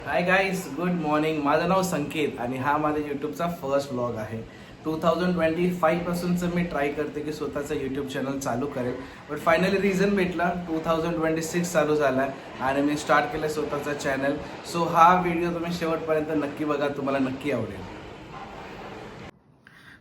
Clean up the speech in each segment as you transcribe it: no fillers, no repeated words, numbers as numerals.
Hi guys, good morning. माझं नाव संकेत आणि हा माझ्या यूट्यूबचा फर्स्ट व्लॉग आहे. 2025 पासूनचं मी ट्राय करते की स्वतःचं यूट्यूब चॅनल चालू करेल, बट फायनली रिझन भेटला. 2026 चालू झाला आणि मी स्टार्ट केलं स्वतःचं चॅनल. सो हा व्हिडिओ तुम्ही शेवटपर्यंत नक्की बघा, तुम्हाला नक्की आवडेल.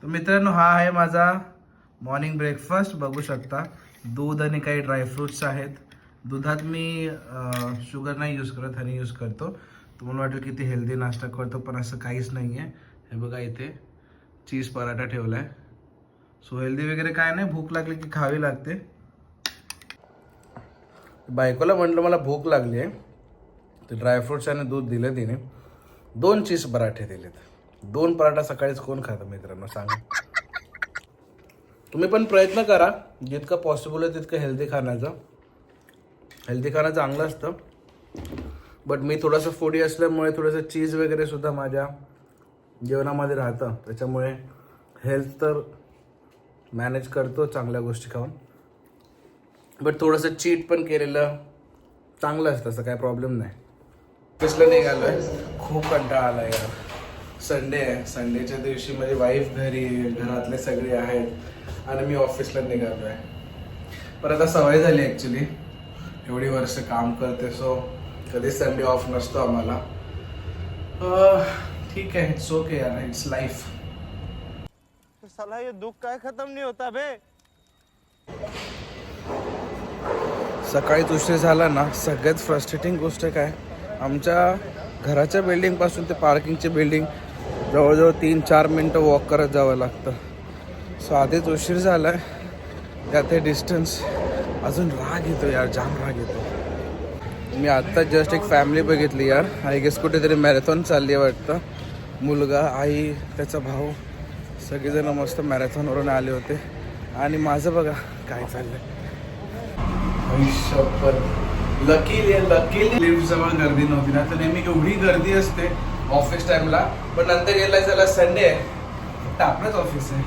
तर मित्रांनो, हा आहे माझा मॉर्निंग ब्रेकफास्ट. बघू शकता, दूध आणि काही ड्रायफ्रुट्स आहेत. दुधात मी शुगर नाही यूज करत, हनी यूज करतो. तुम्हाला वाटेल किती हेल्दी नाश्ता करतो, पण असं काहीच नाही आहे. हे बघा, इथे चीज पराठा ठेवला आहे. सो हेल्दी वगैरे काय नाही, भूक लागली की खावी लागते. बायकोला म्हटलं मला भूक लागली आहे, तर ड्रायफ्रुट्स आणि दूध दिलं तिने. 2 चीज पराठे दिलेत. 2 पराठा सकाळीच कोण खातं मित्रांनो, सांगा. तुम्ही पण प्रयत्न करा जितकं पॉसिबल आहे तितकं हेल्दी खाण्याचं. हेल्दी खाणं चांगलं असतं, बट मी थोडंसं फूडी असल्यामुळे थोडंसं चीज वगैरे सुद्धा माझ्या जेवणामध्ये राहतं. त्याच्यामुळे हेल्थ तर मॅनेज करतो चांगल्या गोष्टी खाऊन, बट थोडंसं चीट पण केलेलं चांगलं असतं, असं काय प्रॉब्लेम नाही. ऑफिसला निघालो आहे, खूप कंटाळा आला यार. संडे आहे, संडेच्या दिवशी माझी वाईफ घरी, घरातले सगळे आहेत आणि मी ऑफिसला निघालो आहे. पण आता सवय झाली ॲक्च्युली, एवढी वर्ष काम करते, सो कधी संडे ऑफ नसतो आम्हाला. ठीक आहे, इट्स ओके यार, इट्स लाईफ. साला ये दुख काय खत्म नहीं होता बे. सकाळीच उशीर झाला ना, सगळ्यात फ्रस्ट्रेटिंग गोष्ट काय, आमच्या घराच्या बिल्डिंगपासून ते पार्किंगची बिल्डिंग जवळजवळ 3-4 मिनटं वॉक करत जावं लागतं. सो आधीच उशीर झाला आहे, त्यात हे डिस्टन्स, अजून राग येतो यार, जाम राग येतो. मी आत्ता जस्ट एक फॅमिली बघितली यार, आय गेस कुठेतरी मॅरेथॉन चालली आहे वाटतं. मुलगा, आई, त्याचा भाऊ, सगळेजण मस्त मॅरेथॉनवरून आले होते. आणि माझं बघा काय चाललंय. लकीली लिफ्ट जवळ गर्दी नव्हती ना, तर नेहमी एवढी गर्दी असते ऑफिस टाइमला. पण नंतर रिअलाइज झाला संडे आहे, फक्त आपलंच ऑफिस आहे,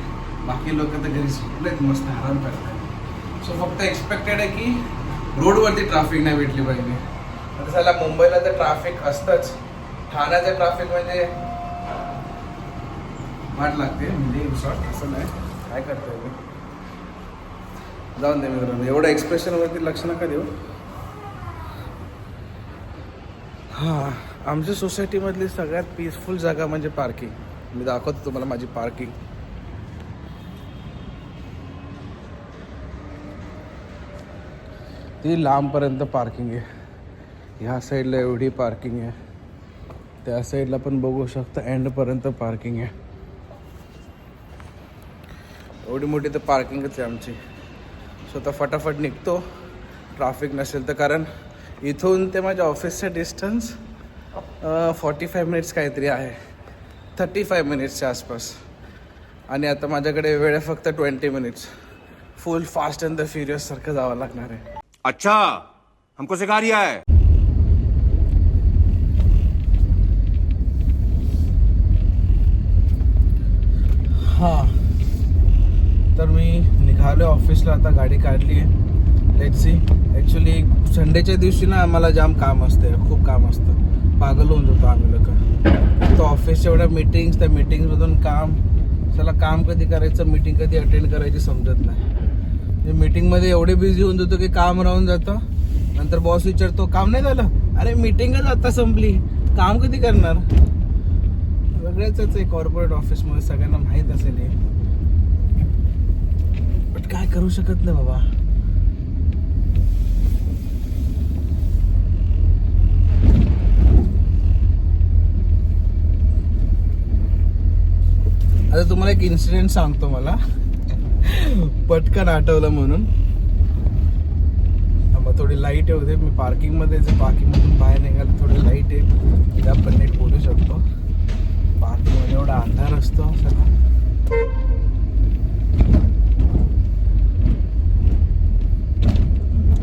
बाकी लोक तर घरी झोपलेत, मस्त आराम करतात. सो फक्त एक्सपेक्टेड आहे की रोडवरती ट्रॅफिक नाही भेटली पाहिजे. आता झाला मुंबईला तर ट्रॅफिक असतंच, ठाण्याचं ट्रॅफिक म्हणजे वाट लागते. म्हणजे असं नाही, काय करतोय मी. जाऊन दे मित्रांनो, एवढं एक्सप्रेशनवरती लक्ष नका देऊ. हां, आमच्या सोसायटीमधली सगळ्यात पीसफुल जागा म्हणजे पार्किंग. मी दाखवतो तुम्हाला माझी पार्किंग. ती लांबपर्यंत पार्किंग आहे. ह्या साईडला एवढी पार्किंग आहे, त्या साईडला पण बघू शकता एंडपर्यंत पार्किंग आहे. एवढी मोठी तर पार्किंगच आहे आमची. स्वतः फटाफट निघतो ट्रॅफिक नसेल तर, कारण इथून ते माझ्या ऑफिसचं डिस्टन्स 45 मिनिट्स काहीतरी आहे, 35 मिनिट्सच्या आसपास. आणि आता माझ्याकडे वेळ आहे फक्त 20 minutes. Full fast and the furious सारखं जावं लागणार आहे. अच्छा, हमको सिखा रिया है. हां, तर मी निघालो ऑफिसला, आता गाडी काढली आहे. Let's see. ॲक्च्युली संडेच्या दिवशी ना आम्हाला जाम काम असतं, खूप काम असतं, पागल होऊन जातो आम्ही लोक. तर ऑफिसच्या एवढ्या मीटिंग्स, त्या मीटिंग्समधून काम, चला काम कधी करायचं, मीटिंग कधी अटेंड करायची समजत नाही. मीटिंगमध्ये एवढे बिझी होऊन जातो की काम राहून जातं. नंतर बॉस विचारतो काम नाही झालं, अरे मीटिंगच आता संपली, काम कधी करणार. वेगळंच आहे कॉर्पोरेट ऑफिसमध्ये, सगळ्यांना माहीत असेल हे, बट काय करू शकत नाही बाबा. आता तुम्हाला एक इन्सिडेंट सांगतो, मला पटकन आठवलं म्हणून. मग थोडी लाईट होते, मी पार्किंगमध्ये पार्किंगमधून बाहेर निघालो, थोडी लाईट आहे, त्या पण नीट बोलू शकतो. पार्किंगमध्ये एवढा अंधार असतो सगळा.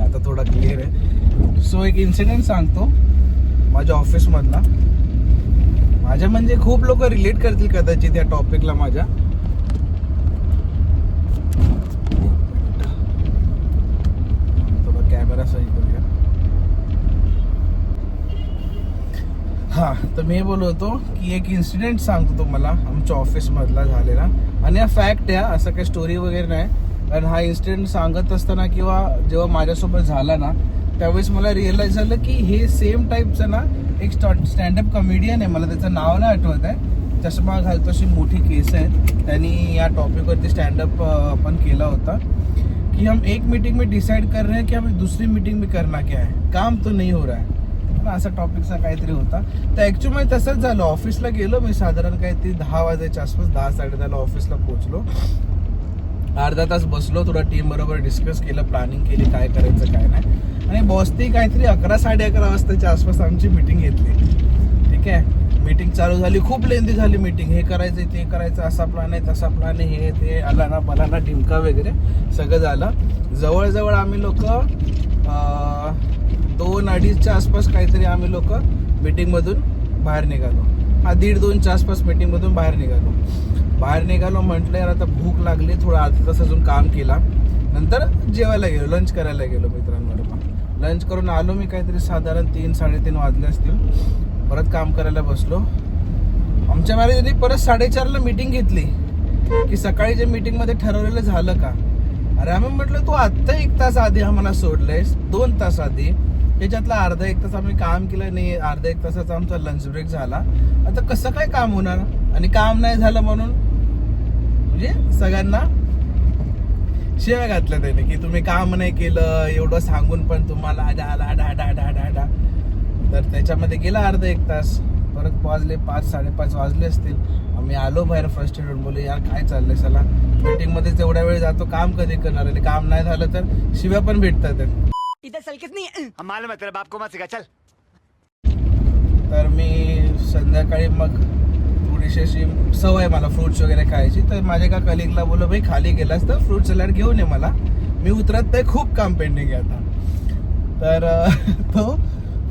आता थोडा क्लिअर आहे. सो एक इन्सिडेंट सांगतो माझ्या ऑफिसमधला. माझ्या म्हणजे खूप लोक रिलेट करतील कदाचित या टॉपिकला माझ्या. थोडा कॅमेरा सही करूया. हा, तर मी बोलत होतो की एक इन्सिडेंट सांगतो तुम्हाला आमच्या ऑफिसमधला झालेला. आणि हा फॅक्ट आहे, असं काही स्टोरी वगैरे नाही. कारण हा इन्सिडेंट सांगत असताना किंवा जेव्हा माझ्यासोबत झाला ना, त्यावेळेस मला रिअलाइज झालं की हे सेम टाईपचं ना एक स्टँडअप कॉमेडियन आहे, मला त्याचं नाव नाही आठवत आहे, चष्मा घालतो, अशी मोठी केस आहे. त्यांनी या टॉपिकवरती स्टँडअप पण केला होता कि हम एक मीटिंग में डिसाइड कर रहे हैं कि हमें दूसरी मीटिंग में करना क्या है, काम तो नहीं हो रहा है ना, असा टॉपिकचा काहीतरी होता. तर ॲक्च्युअली तसंच झालं. ऑफिसला गेलो मी साधारण काहीतरी 10 वाजायच्या आसपास, 10-10:30 ऑफिसला पोहोचलो. अर्धा तास बसलो, थोडा टीम बरोबर डिस्कस केलं, प्लॅनिंग केली काय करायचं काय नाही. आणि बॉसनी काहीतरी 11-11:30 वाजताच्या आसपास आमची मीटिंग घेतली. ठीक आहे, मीटिंग चालू झाली, खूप लेंदी झाली मीटिंग. हे करायचं ते करायचं, असा प्लॅन आहे तसा प्लॅन आहे, हे ते आला ना बलाना ढिमका वगैरे सगळं झालं. जवळजवळ आम्ही लोक 2-2:30च्या आसपास काहीतरी आम्ही लोक मीटिंगमधून बाहेर निघालो. 1:30-2च्या आसपास मीटिंगमधून बाहेर निघालो. म्हटलं यार आता भूक लागली, थोडा अर्धा तास अजून काम केला, नंतर जेवायला गेलो, लंच करायला गेलो मित्रांबरोबर. लंच करून आलो मी, काहीतरी साधारण 3-3:30 वाजले असतील. परत काम करायला बसलो. आमच्या मॅनेजरनी परत 4:30ला मीटिंग घेतली की सकाळी जे मीटिंगमध्ये ठरवलेलं झालं का. अरे आम्ही म्हटलं तू आत्ता 1 तास आधी आम्हाला सोडलंयस, 2 तास आधी, त्याच्यातला अर्धा 1 तास आम्ही काम केलं नाही, अर्धा 1 तासाचा आमचा लंच ब्रेक झाला. आता कसं काय काम होणार. आणि काम नाही झालं म्हणून म्हणजे सगळ्यांना शिव्या घातल्या त्याने की तुम्ही काम नाही केलं, एवढं सांगून पण तुम्हाला डा. तर त्याच्यामध्ये गेला अर्धा 1 तास. परत वाजले 5-5:30 वाजले असतील. आम्ही आलो बाहेर फ्रस्ट्रेटेड, बोलले यार काय चाललंय, चला मीटिंगमध्ये तेवढ्या वेळ जातो, काम कधी करणार, आणि काम नाही झालं तर शिव्या पण भेटतात. इधर सलकित नहीं है, हम मालूम है तेरे बाप को मत सिखा, चल. तर मी संध्याकाळी मग थोडीशी अशी सवय मला फ्रुट्स वगैरे खायची, तर माझ्या एका कलिगला बोललो भाई खाली गेलास तर फ्रूट सॅलड घेऊन ये मला, मी उतरत नाही, खूप काम पेंडिंग आहे आता. तर तो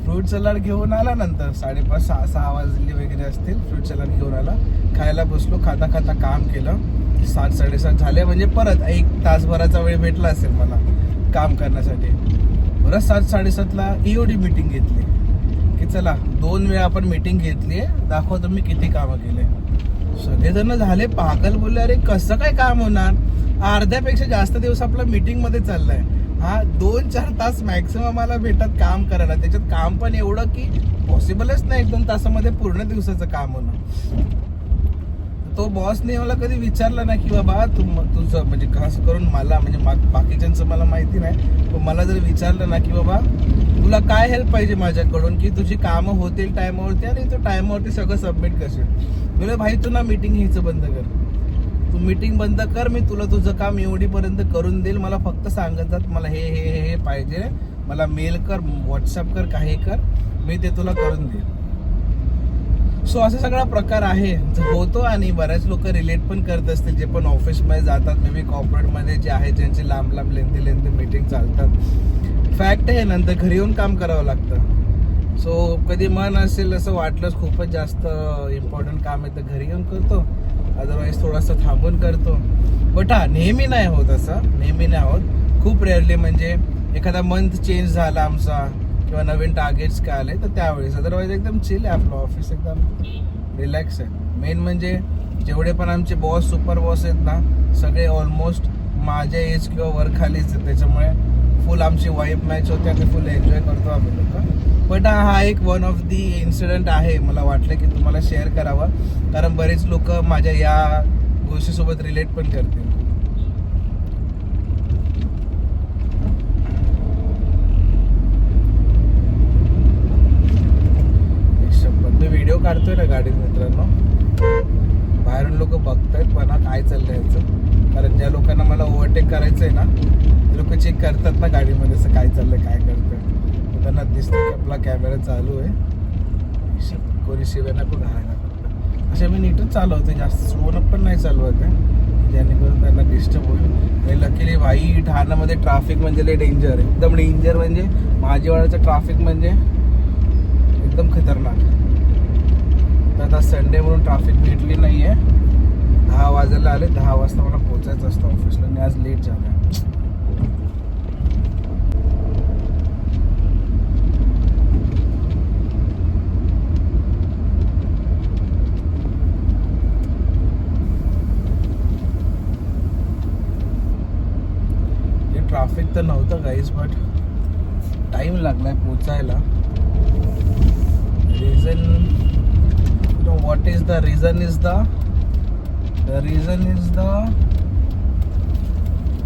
फ्रूट सॅलड घेऊन आला. नंतर 5:30-6 वाजले वगैरे असतील, फ्रूट सॅलड घेऊन आला, खायला बसलो, खाता खाता काम केलं. 7-7:30 झाले, म्हणजे परत 1 तासभराचा वेळ भेटला असेल मला काम करण्यासाठी. परत 7-7:30ला EOD मीटिंग घेतली की चला 2 वेळा आपण मीटिंग घेतली आहे, दाखवतो मी किती कामं केले. सगळेजण झाले पागल, बोलले अरे कसं काय काम होणार, अर्ध्यापेक्षा जास्त दिवस आपला मीटिंग मध्ये चाललाय. हा 2-4 तास मॅक्सिमम मला भेटत काम करायला, त्याच्यात काम पण एवढं की पॉसिबलच नाही 1-2 तासामध्ये पूर्ण दिवसाचं काम होणं. तो बॉसने मला कधी विचारलं नाही की बाबा तुझं म्हणजे खास करून मला, म्हणजे बाकीच्यांचं मला माहिती नाही, पण मला जर विचारलं ना की बाबा तुला काय हेल्प पाहिजे माझ्याकडून की तुझी कामं होतील टायमावरती आणि तू टायमावरती सगळं सबमिट करशील. म्हणजे भाई तू ना मीटिंग घ्यायचं बंद कर, तू मीटिंग बंद कर, मी तुला तुझं काम एवढीपर्यंत करून देईल. मला फक्त सांगत जात मला हे हे हे पाहिजे, मला मेल कर, व्हॉट्सअप कर, काही कर, मी ते तुला करून देईल. सो असा सगळा प्रकार आहे होतो. आणि बऱ्याच लोक रिलेट पण करत असतील जे पण ऑफिसमध्ये जातात, मे बी कॉर्पोरेटमध्ये जे आहे ज्यांची लांब लेंथी मीटिंग चालतात. फॅक्ट आहे, नंतर घरी येऊन काम करावं लागतं. सो कधी मन असेल असं वाटलंच खूपच जास्त इम्पॉर्टंट काम आहे तर घरी येऊन करतो, अदरवाईज थोडंसं थांबून करतो. बट हा नेहमी नाही होत, असं नेहमी नाही होत, खूप रेअरली. म्हणजे एखादा मंथ चेंज झाला आमचा किंवा नवीन टार्गेट्स काय आले तर त्यावेळेस, अदरवाईज एकदम चिल आहे आपलं ऑफिस, एकदम रिलॅक्स आहे. मेन म्हणजे जेवढे पण आमचे बॉस सुपर बॉस आहेत ना, सगळे ऑलमोस्ट माझ्या एज किंवा वरखालीच आहेत, त्याच्यामुळे फुल आमची वाईब मॅच होते आणि फुल एन्जॉय करतो आम्ही लोक. बट हा एक वन ऑफ दी इन्सिडेंट आहे, मला वाटलं की तुम्हाला शेअर करावं, कारण बरेच लोक माझ्या या गोष्टीसोबत रिलेट पण करतील. मी व्हिडिओ काढतोय ना गाडीत मित्रांनो, बाहेरून लोक बघतायत पण काय चाललंय याचं, कारण ज्या लोकांना मला ओव्हरटेक करायचंय ना ते लोक चेक करतात ना गाडीमध्ये असं काय चाललंय काय करतोय, त्यांना दिसतं की आपला कॅमेरा चालू आहे. कोणी शिव्याना पण घालायला फक्त अशा मी नीटच चालवते, जास्त स्लोन पण नाही चालवत आहे जेणेकरून त्यांना डिस्टर्ब होईल. लकीली भाई ठाण्यामध्ये ट्रॅफिक म्हणजे लय डेंजर आहे, एकदम डेंजर. म्हणजे माझीवाड्याचं ट्रॅफिक म्हणजे एकदम खतरनाक. तर आता संडे म्हणून ट्रॅफिक भेटली नाही आहे. 10 वाजायला आले, 10 वाजता मला पोहोचायचं असतं ऑफिसला आणि आज लेट झालं. तर नव्हतं गाईज, बट टाइम लागलाय पोचायला. Reason what is the reason is the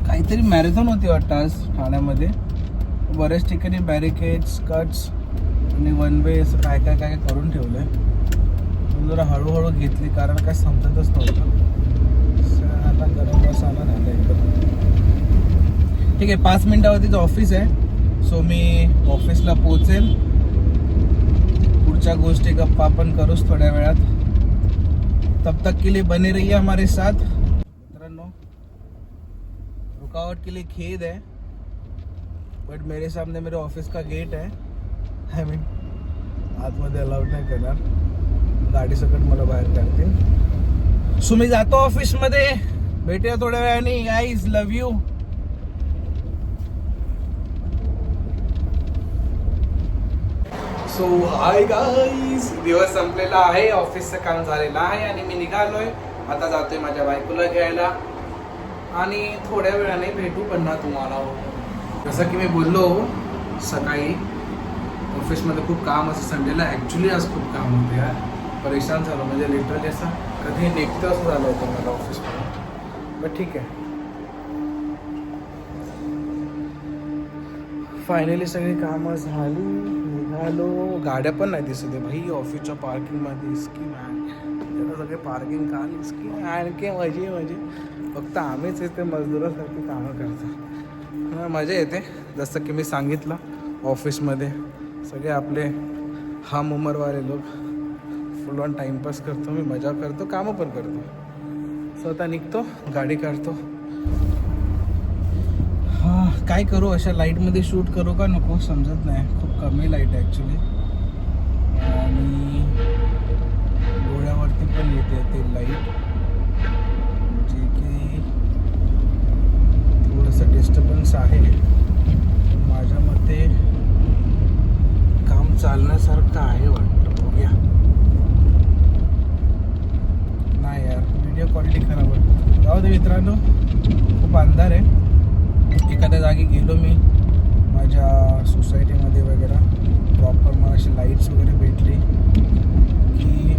काहीतरी मॅरेथॉन होती वाटतं आज ठाण्यामध्ये. बऱ्याच ठिकाणी बॅरिकेड्स, कट्स आणि वन वे असं काय काय काय करून ठेवलंय. जरा हळूहळू घेतली कारण काय समजतच नव्हतं. आता गरम मसाला झाला एकदम. ठीक आहे, 5 मिनिटावरतीच ऑफिस आहे. सो मी ऑफिसला पोहोचेल. पुढच्या गोष्टी गप्पा आपण करूच थोड्या वेळात. तब तक के लिए बने रहिए हमारे साथ. मित्रांनो, रुकावट के लिए खेद है, बट मेरे सामने मेरे ऑफिस का गेट है. आय मीन आतमध्ये अलाउड नाही करणार, गाडी सकट मला बाहेर काढते. सो मी जातो ऑफिसमध्ये. भेटूया थोड्या वेळाने. Guys, love you. So hi guys, दिवस संपलेला आहे, ऑफिसचं काम झालेलं आहे आणि मी निघालोय. आता जातोय माझ्या बायकोला घ्यायला आणि थोड्या वेळाने भेटू पुन्हा तुम्हाला. जसं की मी बोललो सकाळी, ऑफिसमध्ये खूप काम असं संडेला. ॲक्च्युली आज खूप काम होते यार, परेशान झालो. म्हणजे लिटरली असं कधी निघतं असं झालं होतं मला ऑफिसमध्ये. बट ठीक आहे, फायनली सगळी कामं झाली. निघालो. गाड्या पण नाही दिसत आहे भाई ऑफिसच्या पार्किंगमध्ये. इसकी नाही सगळे पार्किंग काल इसकी आणखी मजे फक्त आम्हीच इथे मजदुरासारखी कामं करतो. मजा येते. जसं की मी सांगितलं, ऑफिसमध्ये सगळे आपले हम उमरवाले लोक फुल ऑन टाइमपास करतो. मी मजा करतो, कामं पण करतो. स्वतः निघतो, गाडी काढतो. हां, काय करू, अशा लाईटमध्ये शूट करू का नको समजत नाही. खूप कमी लाईट आहे ॲक्च्युली आणि डोळ्यावरती पण येते ते लाईट, जे की थोडंसं डिस्टर्बन्स आहे. माझ्या मते काम चालण्यासारखं आहे वाटतं. बघूया. नाही यार, व्हिडिओ क्वालिटी खराब आहे. जाऊ दे मित्रांनो, खूप अंधार आहे. एखाद्या जागी गेलो मी माझ्या सोसायटीमध्ये वगैरे, प्रॉपर मला अशी लाईट्स वगैरे भेटली की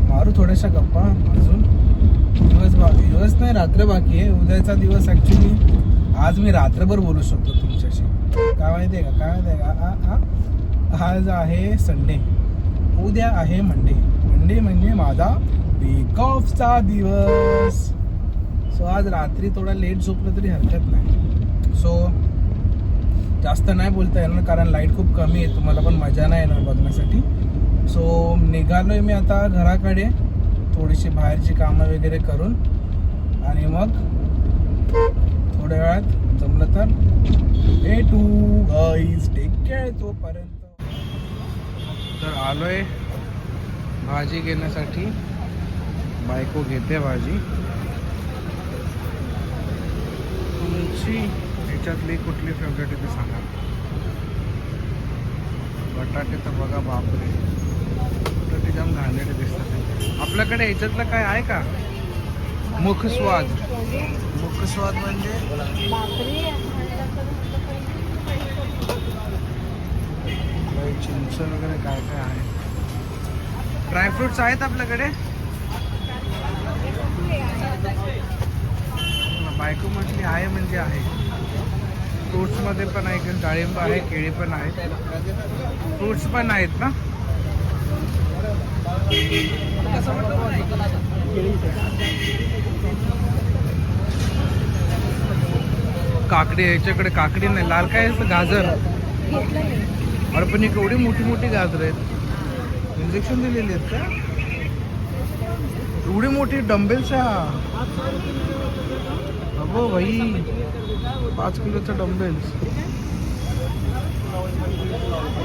मारू थोड्याशा गप्पा. अजून दिवस नाही, रात्र बाकी आहे. उद्याचा दिवस ॲक्च्युली आज मी रात्रभर बोलू शकतो तुमच्याशी. काय माहिती आहे का, आज आहे संडे, उद्या आहे मंडे म्हणजे माझा वीक ऑफचा दिवस. सो आज रात्री थोडा लेट झोपलं तरी हरकत नाही. सो जास्त नाही बोलता येणार कारण लाईट खूप कमी आहे, तुम्हाला पण मजा नाही येणार बघण्यासाठी. सो निघालोय मी आता घराकडे, थोडीशी बाहेरची कामं वगैरे करून आणि मग थोड्या वेळात जमलं तर भेटू. गाईज, टेक केअर तोपर्यंत. तर आलोय भाजी घेण्यासाठी. बायको घेते भाजी. तुमची ह्याच्यातली कुठली फेवरेट आहे ते सांगा. बटाटे तर बघा, बापरे, बटाटे जाम घाणेरडे दिसतात. आपल्याकडे ह्याच्यातलं काय आहे का मुखस्वाद म्हणजे चिंच वगैरे काय काय आहे. ड्रायफ्रुट्स आहेत आपल्याकडे. बायको म्हटली आहे म्हणजे आहे. फ्रूट्समध्ये पण आहे, डाळिंब आहे, केळी पण आहेत, फ्रूट्स पण आहेत ना. काकडी, याच्याकडे काकडी नाही, लाल काय असतं, गाजर. अरे पण एक एवढी मोठी मोठी गाजर आहेत. इंजेक्शन दिलेली आहेत का? एवढी मोठी डंबेल्स आहे. अगो भाई, 5 किलोचा डंबेल्स.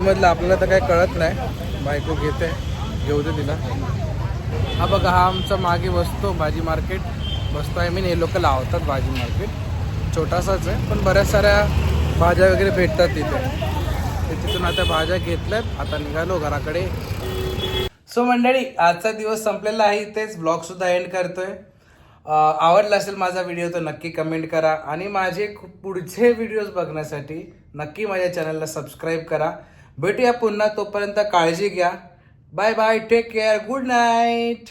मधलं आपल्याला तर काही कळत नाही. बायको घेते, घेऊ दे तिला. हा बघा, हा आमचा मागे बसतो भाजी मार्केट बसतो. आय मीन हे लोक लावतात भाजी मार्केट. छोटासाच आहे पण बऱ्याच साऱ्या भाज्या वगैरे भेटतात तिथे. तिथून आता भाज्या घेतल्यात. आता निघालो घराकडे. सो मंडळी, आजचा दिवस संपलेला आहे. इथेच ब्लॉग सुद्धा एंड करतोय. आवडला असेल माझा व्हिडिओ तर नक्की कमेंट करा आणि माझे पुढचे व्हिडिओज बघण्यासाठी नक्की माझ्या चॅनलला सबस्क्राईब करा. भेटूया पुन्हा, तोपर्यंत काळजी घ्या. Bye bye, take care, good night.